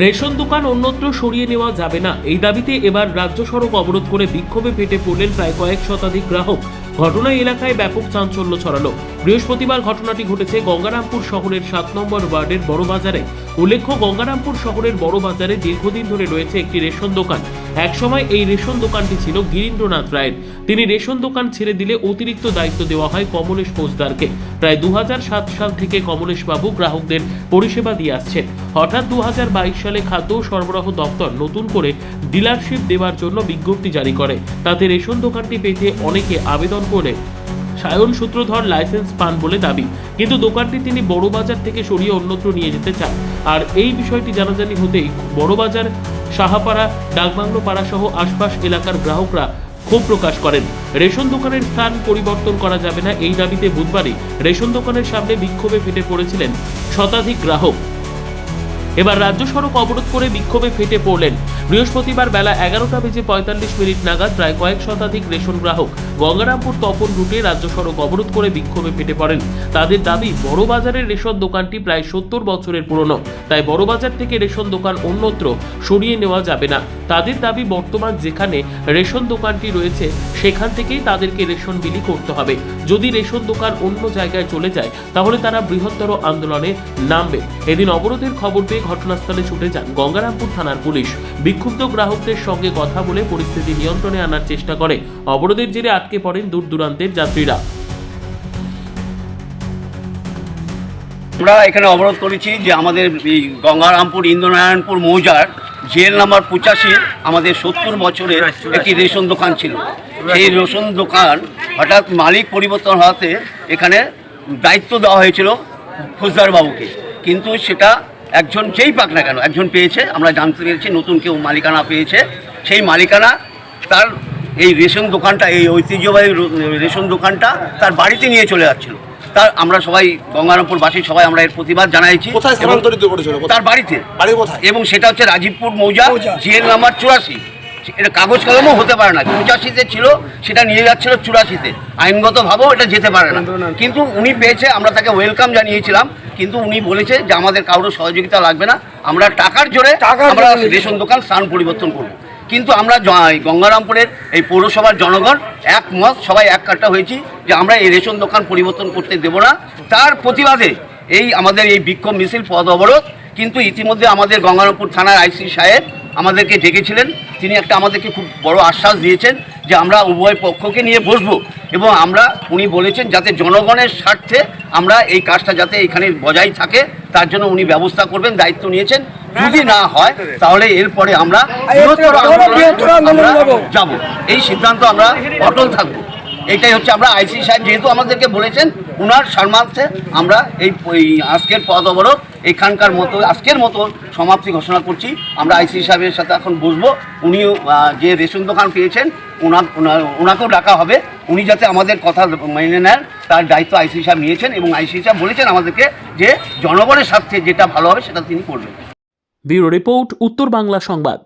Ration দোকান অন্যত্র সরিয়ে নেওয়া যাবে না, এই দাবিতে এবার রাজ্য সড়ক অবরোধ করে বিক্ষোভে ফেটে পড়লেন প্রায় কয়েক শতাধিক গ্রাহক। ঘটনায় এলাকায় ব্যাপক চাঞ্চল্য ছড়ালো। বৃহস্পতিবার ঘটনাটি ঘটেছে গঙ্গারামপুর শহরের 7 নম্বর ওয়ার্ডের বড় বাজারে। উল্লেখ্য, গঙ্গারামপুর শহরের বড় বাজারে দীর্ঘদিন ধরে রয়েছে একটি রেশন দোকান। একসময় এই রেশন দোকানটি ছিল গিরীন্দ্রনাথ রায়ের। তিনি রেশন দোকান ছেড়ে দিলে অতিরিক্ত দায়িত্ব দেওয়া হয় কমলেশ ফৌজদারকে। প্রায় 2007 সাল থেকে কমলেশ বাবু গ্রাহকদের পরিষেবা দিয়ে আসছেন। হঠাৎ 2022 সালে খাদ্য সরবরাহ দপ্তর নতুন করে ডিলারশিপ দেওয়ার জন্য বিজ্ঞপ্তি জারি করে। তাতে রেশন দোকানটি পেতে অনেকে আবেদন করে সায়ন সূত্রধর লাইসেন্স পান বলে দাবি, কিন্তু দোকানটি তিনি বড়বাজার থেকে সরিয়ে অন্যত্র নিয়ে যেতে চান। আর এই বিষয়টি জানাজানি হতেই বড়বাজার, সাহাপাড়া, ডাকবাংলো পাড়া সহ আশপাশ এলাকার গ্রাহকরা ক্ষোভ প্রকাশ করেন। রেশন দোকানের স্থান পরিবর্তন করা যাবে না, এই দাবিতে বুধবারই রেশন দোকানের সামনে বিক্ষোভে ফেটে পড়েছিলেন শতাধিক গ্রাহক। এবার রাজ্য সড়ক অবরোধ করে বিক্ষোভে ফেটে পড়লেন। বৃহস্পতিবার বেলা 11:45 নাগাদ প্রায় কয়েক শতাধিক রেশন গ্রাহক গঙ্গারামপুর তপন রুটে রাজ্য সড়ক অবরোধ করে বিক্ষোভে ফেটে পড়েন। তাদের দাবি, বড়বাজারের রেশন দোকানটি প্রায় 70 বছরের পুরনো, তাই বড়বাজার থেকে রেশন দোকান অন্যত্র সরিয়ে নেওয়া যাবে না। তাদের দাবি, বর্তমান যেখানে রেশন দোকানটি রয়েছে সেখান থেকেই তাদেরকে রেশন বিলি করতে হবে। যদি রেশন দোকান অন্য জায়গায় চলে যায় তাহলে তারা বৃহত্তর আন্দোলনে নামবে। এদিন অবরোধের খবর পেয়ে ঘটনাস্থলে ছুটে যান গঙ্গারামপুর থানার পুলিশ। বিক্ষুব্ধ গ্রাহকদের সঙ্গে কথা বলে পরিস্থিতি নিয়ন্ত্রণে আনার চেষ্টা করে। অবরোধের জেরে আটকে পড়েন দূর দূরান্তের যাত্রীরা। আমরা এখানে অবরোধ করেছি যে আমাদের এই গঙ্গারামপুর ইন্দ্রনারায়ণপুর মৌজার জেল নাম্বার 85 আমাদের 70 বছরের একটি রেশন দোকান ছিল। সেই রেশন দোকান হঠাৎ মালিক পরিবর্তন হওয়াতে এখানে দায়িত্ব দেওয়া হয়েছিল ফৌজদার বাবুকে, কিন্তু সেটা একজন যেই পাক না কেন একজন পেয়েছে। আমরা জানতে পেরেছি নতুন কেউ মালিকানা পেয়েছে। সেই মালিকানা তার এই রেশন দোকানটা, এই ঐতিহ্যবাহী রেশন দোকানটা তার বাড়িতে নিয়ে চলে যাচ্ছিল। তার আমরা সবাই গঙ্গারামপুরবাসী সবাই আমরা এর প্রতিবাদ জানাইছি। তার বাড়িতে, এবং সেটা হচ্ছে রাজীবপুর মৌজা জেল নাম্বার 84। এটা কাগজ কলমও হতে পারে না। 85-তে ছিল, সেটা নিয়ে যাচ্ছিল 84-তে। আইনগতভাবেও এটা যেতে পারে না, কিন্তু উনি পেয়েছে। আমরা তাকে ওয়েলকাম জানিয়েছিলাম, কিন্তু উনি বলেছে যে আমাদের কারোর সহযোগিতা লাগবে না, আমরা টাকার জোরে আমরা রেশন দোকান স্থান পরিবর্তন করব। কিন্তু আমরা গঙ্গারামপুরের এই পৌরসভার জনগণ একমত, সবাই এক কাট্টা হয়েছি যে আমরা এই রেশন দোকান পরিবর্তন করতে দেব না। তার প্রতিবাদে এই আমাদের এই বিক্ষোভ মিছিল, পথ অবরোধ। কিন্তু ইতিমধ্যে আমাদের গঙ্গারামপুর থানার আইসি সাহেব আমাদেরকে ডেকেছিলেন। তিনি একটা আমাদেরকে খুব বড় আশ্বাস দিয়েছেন যে আমরা উভয় পক্ষকে নিয়ে বসবো, এবং উনি বলেছেন যাতে জনগণের স্বার্থে আমরা এই কাজটা যাতে এখানে বজায় থাকে তার জন্য উনি ব্যবস্থা করবেন, দায়িত্ব নিয়েছেন। যদি না হয় তাহলে এরপরে আমরা যাব, এই সিদ্ধান্ত আমরা অটল থাকবো। এটাই হচ্ছে, আমরা আইসি সাহেব যেহেতু আমাদেরকে বলেছেন, ওনার সম্মানার্থে আমরা এই আজকের পথ অবরোধ এখানকার মতো আজকের মতো সমাপ্তি ঘোষণা করছি। আমরা আইসি সাহেবের সাথে এখন বসবো। উনিও যে রেশন দোকান পেয়েছেন ওনাকেও ডাকা হবে, উনি যাতে আমাদের কথা মেনে নেন তার দায়িত্ব আইসি সাহেব নিয়েছেন, এবং আইসি সাহেব বলেছেন আমাদেরকে যে জনগণের স্বার্থে যেটা ভালো হবে সেটা তিনি করবেন। ব্যুরো রিপোর্ট, উত্তর বাংলা সংবাদ।